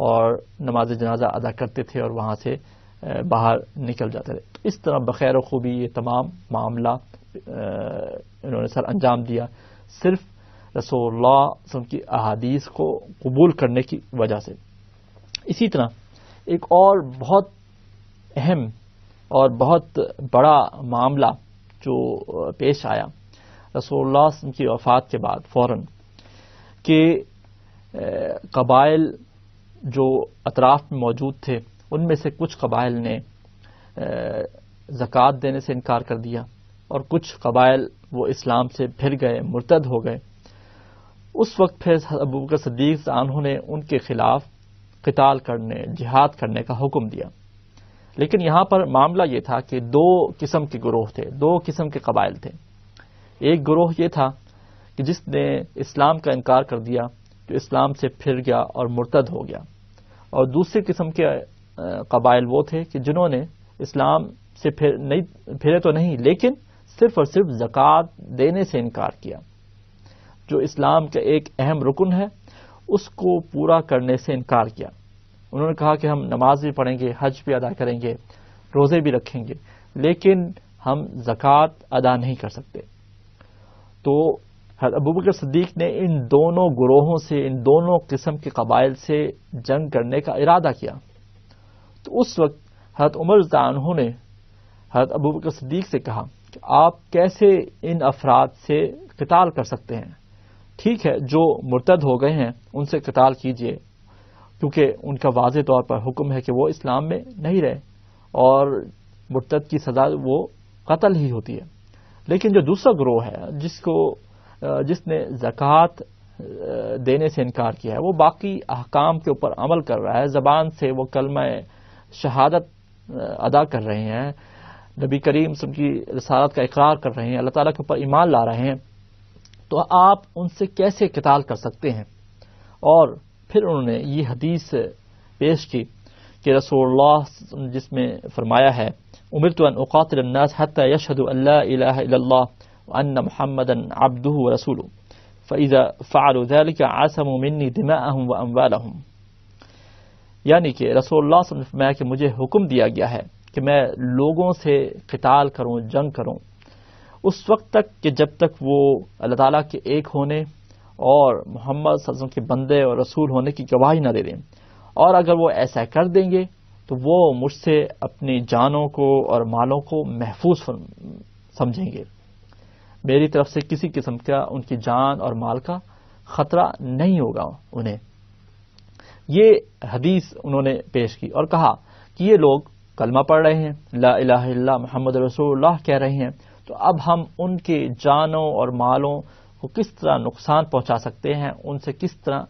اور نماز جنازہ ادا کرتے تھے اور وہاں سے باہر نکل جاتے تھے۔ اس طرح بخیر و خوبی یہ تمام معاملہ انہوں نے سر انجام دیا، صرف رسول اللہ صلی اللہ علیہ وسلم کی احادیث کو قبول کرنے کی وجہ سے۔ اسی طرح ایک اور بہت اہم اور بہت بڑا معاملہ جو پیش آیا رسول اللہ صلی اللہ علیہ وسلم کی وفات کے بعد فوراً، کہ قبائل جو اطراف میں موجود تھے ان میں سے کچھ قبائل نے زکوٰۃ دینے سے انکار کر دیا، اور کچھ قبائل وہ اسلام سے پھر گئے، مرتد ہو گئے۔ اس وقت پھر ابوبکر صدیق عنہ نے ان کے خلاف قتال کرنے، جہاد کرنے کا حکم دیا۔ لیکن یہاں پر معاملہ یہ تھا کہ دو قسم کے گروہ تھے، دو قسم کے قبائل تھے۔ ایک گروہ یہ تھا کہ جس نے اسلام کا انکار کر دیا، جو اسلام سے پھر گیا اور مرتد ہو گیا، اور دوسری قسم کے قبائل وہ تھے کہ جنہوں نے اسلام سے پھرے تو نہیں، لیکن صرف اور صرف زکوٰۃ دینے سے انکار کیا، جو اسلام کا ایک اہم رکن ہے اس کو پورا کرنے سے انکار کیا۔ انہوں نے کہا کہ ہم نماز بھی پڑھیں گے، حج بھی ادا کریں گے، روزے بھی رکھیں گے، لیکن ہم زکوٰۃ ادا نہیں کر سکتے۔ تو حضرت ابوبکر صدیق نے ان دونوں گروہوں سے، ان دونوں قسم کے قبائل سے جنگ کرنے کا ارادہ کیا۔ تو اس وقت حضرت عمر رضی اللہ عنہ نے حضرت ابوبکر صدیق سے کہا کہ آپ کیسے ان افراد سے قتال کر سکتے ہیں؟ ٹھیک ہے، جو مرتد ہو گئے ہیں ان سے قتال کیجئے، کیونکہ ان کا واضح طور پر حکم ہے کہ وہ اسلام میں نہیں رہے، اور مرتد کی سزا وہ قتل ہی ہوتی ہے۔ لیکن جو دوسرا گروہ ہے جس نے زکوٰۃ دینے سے انکار کیا ہے، وہ باقی احکام کے اوپر عمل کر رہا ہے، زبان سے وہ کلمہ شہادت ادا کر رہے ہیں، نبی کریم صلی اللہ علیہ وسلم کی رسالت کا اقرار کر رہے ہیں، اللہ تعالیٰ کے اوپر ایمان لا رہے ہیں، تو آپ ان سے کیسے قتال کر سکتے ہیں؟ اور پھر انہوں نے یہ حدیث پیش کی کہ رسول اللہ جس میں فرمایا ہے امرت ان اقاتل الناس حتى يشهدوا ان لا اله الا الله وان محمدا عبده ورسوله فاذا فعلوا ذلك عصموا مني دماءهم واموالهم، یعنی کہ رسول اللہ صلی اللہ علیہ وسلم نے فرمایا کہ مجھے حکم دیا گیا ہے کہ میں لوگوں سے قتال کروں، جنگ کروں، اس وقت تک کہ جب تک وہ اللہ تعالیٰ کے ایک ہونے اور محمد صلی اللہ علیہ وسلم کے بندے اور رسول ہونے کی گواہی نہ دے دیں، اور اگر وہ ایسا کر دیں گے تو وہ مجھ سے اپنی جانوں کو اور مالوں کو محفوظ سمجھیں گے، میری طرف سے کسی قسم کا ان کی جان اور مال کا خطرہ نہیں ہوگا انہیں۔ یہ حدیث انہوں نے پیش کی اور کہا کہ یہ لوگ کلمہ پڑھ رہے ہیں، لا الہ الا اللہ محمد رسول اللہ کہہ رہے ہیں، تو اب ہم ان کے جانوں اور مالوں کو کس طرح نقصان پہنچا سکتے ہیں، ان سے کس طرح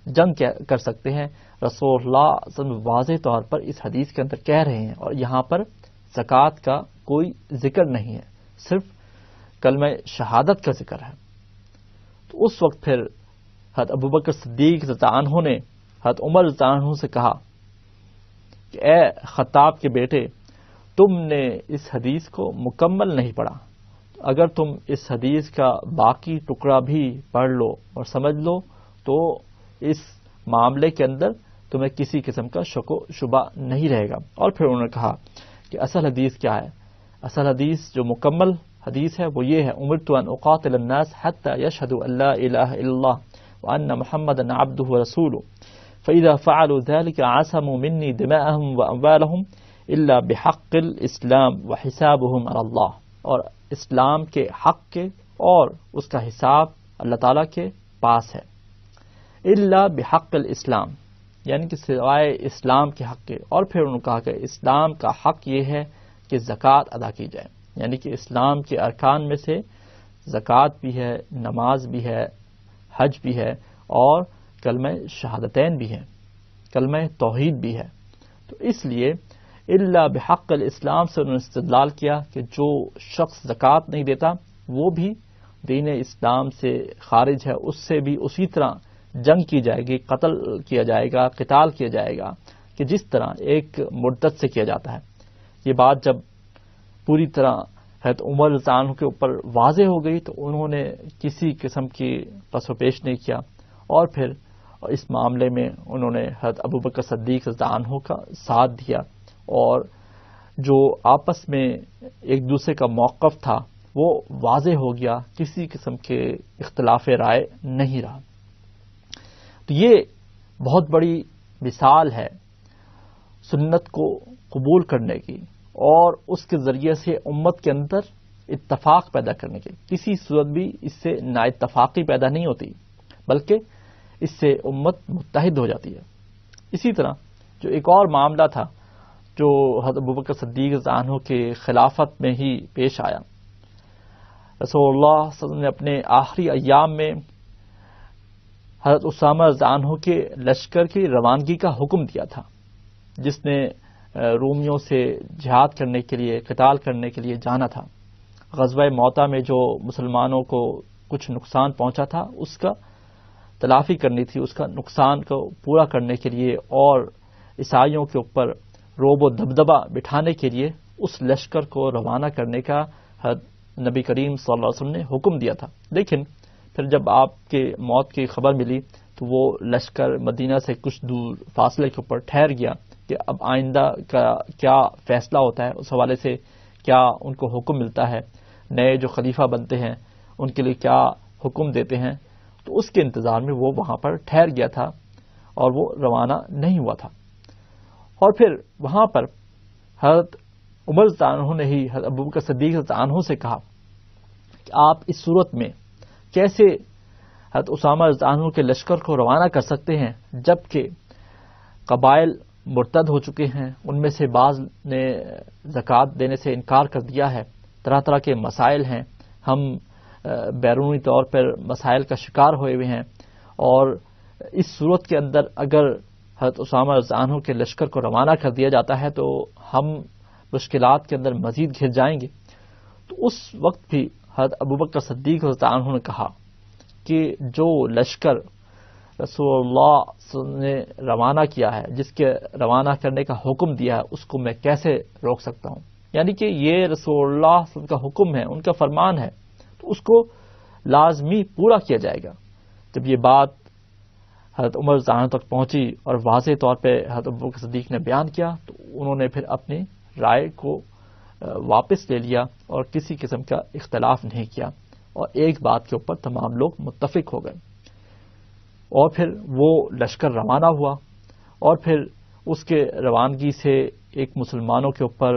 جنگ کر سکتے ہیں؟ رسول اللہ صلی اللہ علیہ وسلم واضح طور پر اس حدیث کے اندر کہہ رہے ہیں، اور یہاں پر زکوٰۃ کا کوئی ذکر نہیں ہے، صرف کلمہ شہادت کا ذکر ہے۔ تو اس وقت پھر حضرت ابوبکر صدیق رضی اللہ عنہ نے حضرت عمر رضی اللہ عنہ سے کہا کہ اے خطاب کے بیٹے، تم نے اس حدیث کو مکمل نہیں پڑھا، اگر تم اس حدیث کا باقی ٹکڑا بھی پڑھ لو اور سمجھ لو تو اس معاملے کے اندر تمہیں کسی قسم کا شک و شبہ نہیں رہے گا۔ اور پھر انہوں نے کہا کہ اصل حدیث کیا ہے؟ اصل حدیث جو مکمل حدیث ہے وہ یہ ہے، امرت ان اقاتل الناس حتى يشهدوا ان لا الہ الا اللہ وان محمدا عبده ورسوله فاذا فعلوا ذلك عصموا مني دماءهم واموالهم الا بحق الاسلام وحسابهم على اللہ، اور اسلام کے حق کے اور اس کا حساب اللہ تعالیٰ کے پاس ہے، الا بحق الاسلام، یعنی کہ سوائے اسلام کے حق کے۔ اور پھر انہوں نے کہا کہ اسلام کا حق یہ ہے کہ زکوٰۃ ادا کی جائے، یعنی کہ اسلام کے ارکان میں سے زکوٰۃ بھی ہے، نماز بھی ہے، حج بھی ہے، اور کلمہ شہادتین بھی ہے، کلمہ توحید بھی ہے۔ تو اس لیے الا بحق الاسلام سے انہوں نے استدلال کیا کہ جو شخص زکوٰۃ نہیں دیتا وہ بھی دین اسلام سے خارج ہے، اس سے بھی اسی طرح جنگ کی جائے گی، قتل کیا جائے گا، قتال کیا جائے گا کہ جس طرح ایک مرتد سے کیا جاتا ہے۔ یہ بات جب پوری طرح حضرت عمر رضی اللہ عنہ کے اوپر واضح ہو گئی تو انہوں نے کسی قسم کی پس و پیش نہیں کیا، اور پھر اس معاملے میں انہوں نے حضرت ابوبکر صدیق رضی اللہ عنہ کا ساتھ دیا، اور جو آپس میں ایک دوسرے کا موقف تھا وہ واضح ہو گیا، کسی قسم کے اختلاف رائے نہیں رہا۔ تو یہ بہت بڑی مثال ہے سنت کو قبول کرنے کی، اور اس کے ذریعے سے امت کے اندر اتفاق پیدا کرنے کی۔ کسی صورت بھی اس سے نا اتفاقی پیدا نہیں ہوتی، بلکہ اس سے امت متحد ہو جاتی ہے۔ اسی طرح جو ایک اور معاملہ تھا جو حضرت ابوبکر صدیق رضی اللہ عنہ کے خلافت میں ہی پیش آیا، رسول اللہ صلی اللہ علیہ وسلم نے اپنے آخری ایام میں حضرت اسامہ رضی اللہ عنہ کے لشکر کی روانگی کا حکم دیا تھا، جس نے رومیوں سے جہاد کرنے کے لیے، قتال کرنے کے لیے جانا تھا۔ غزوہ موطا میں جو مسلمانوں کو کچھ نقصان پہنچا تھا اس کا تلافی کرنی تھی، اس کا نقصان کو پورا کرنے کے لیے، اور عیسائیوں کے اوپر روب و دبدبہ بٹھانے کے لیے اس لشکر کو روانہ کرنے کا نبی کریم صلی اللہ علیہ وسلم نے حکم دیا تھا۔ لیکن پھر جب آپ کے موت کی خبر ملی تو وہ لشکر مدینہ سے کچھ دور فاصلے کے اوپر ٹھہر گیا کہ اب آئندہ کا کیا فیصلہ ہوتا ہے، اس حوالے سے کیا ان کو حکم ملتا ہے، نئے جو خلیفہ بنتے ہیں ان کے لیے کیا حکم دیتے ہیں۔ تو اس کے انتظار میں وہ وہاں پر ٹھہر گیا تھا اور وہ روانہ نہیں ہوا تھا۔ اور پھر وہاں پر حضرت عمر رضی اللہ عنہ نے ہی حضرت ابوبکر صدیق رضی اللہ عنہ سے کہا کہ آپ اس صورت میں کیسے حضرت اسامہ رضی اللہ عنہ کے لشکر کو روانہ کر سکتے ہیں جبکہ قبائل مرتد ہو چکے ہیں، ان میں سے بعض نے زکوٰۃ دینے سے انکار کر دیا ہے، طرح طرح کے مسائل ہیں، ہم بیرونی طور پر مسائل کا شکار ہوئے ہوئے ہیں، اور اس صورت کے اندر اگر حضرت اسامہ رضی اللہ عنہ کے لشکر کو روانہ کر دیا جاتا ہے تو ہم مشکلات کے اندر مزید گھر جائیں گے۔ تو اس وقت بھی حضرت ابوبکر صدیق رضی اللہ عنہ نے کہا کہ جو لشکر رسول اللہ صلی اللہ علیہ وسلم نے روانہ کیا ہے، جس کے روانہ کرنے کا حکم دیا ہے، اس کو میں کیسے روک سکتا ہوں؟ یعنی کہ یہ رسول اللہ صلی اللہ علیہ وسلم کا حکم ہے، ان کا فرمان ہے، تو اس کو لازمی پورا کیا جائے گا۔ جب یہ بات حضرت عمر رضی اللہ عنہ تک پہنچی اور واضح طور پہ حضرت ابوبکر صدیق نے بیان کیا تو انہوں نے پھر اپنی رائے کو واپس لے لیا اور کسی قسم کا اختلاف نہیں کیا، اور ایک بات کے اوپر تمام لوگ متفق ہو گئے، اور پھر وہ لشکر روانہ ہوا، اور پھر اس کے روانگی سے ایک مسلمانوں کے اوپر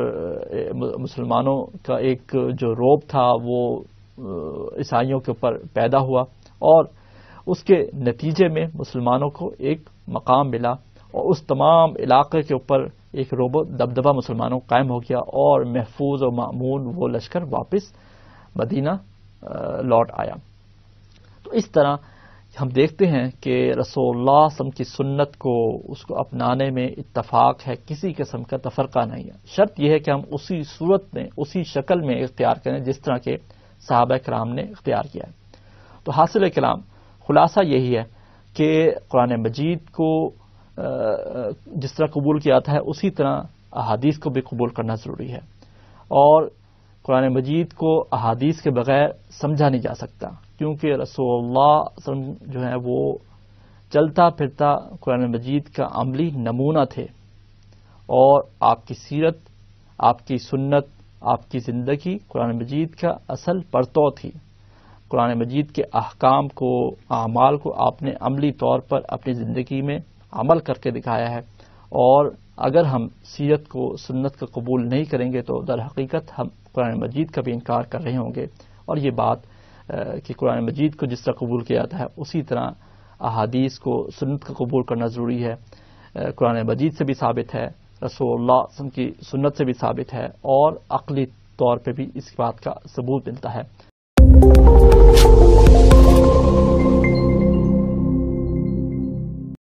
مسلمانوں کا ایک جو روب تھا وہ عیسائیوں کے اوپر پیدا ہوا، اور اس کے نتیجے میں مسلمانوں کو ایک مقام ملا، اور اس تمام علاقے کے اوپر ایک روب و دبدبہ مسلمانوں کو قائم ہو گیا، اور محفوظ و مأمون وہ لشکر واپس مدینہ لوٹ آیا۔ تو اس طرح ہم دیکھتے ہیں کہ رسول اللہ صلی اللہ علیہ وسلم کی سنت کو اس کو اپنانے میں اتفاق ہے، کسی قسم کا تفرقہ نہیں ہے۔ شرط یہ ہے کہ ہم اسی صورت میں، اسی شکل میں اختیار کریں جس طرح کے صحابہ کرام نے اختیار کیا ہے۔ تو حاصل کلام خلاصہ یہی ہے کہ قرآن مجید کو جس طرح قبول کیا جاتا ہے اسی طرح احادیث کو بھی قبول کرنا ضروری ہے، اور قرآن مجید کو احادیث کے بغیر سمجھا نہیں جا سکتا، کیونکہ رسول اللہ صلی اللہ علیہ وسلم جو ہے وہ چلتا پھرتا قرآن مجید کا عملی نمونہ تھے، اور آپ کی سیرت، آپ کی سنت، آپ کی زندگی قرآن مجید کا اصل پرتو تھی۔ قرآن مجید کے احکام کو، اعمال کو آپ نے عملی طور پر اپنی زندگی میں عمل کر کے دکھایا ہے، اور اگر ہم سیرت کو، سنت کو قبول نہیں کریں گے تو در حقیقت ہم قرآن مجید کا بھی انکار کر رہے ہوں گے، اور یہ بات کہ قرآن مجید کو جس طرح قبول کیا جاتا ہے اسی طرح احادیث کو، سنت کو قبول کرنا ضروری ہے۔ قرآن مجید سے بھی ثابت ہے، رسول اللہ صلی اللہ علیہ وسلم کی سنت سے بھی ثابت ہے، اور عقلی طور پہ بھی اس بات کا ثبوت ملتا ہے۔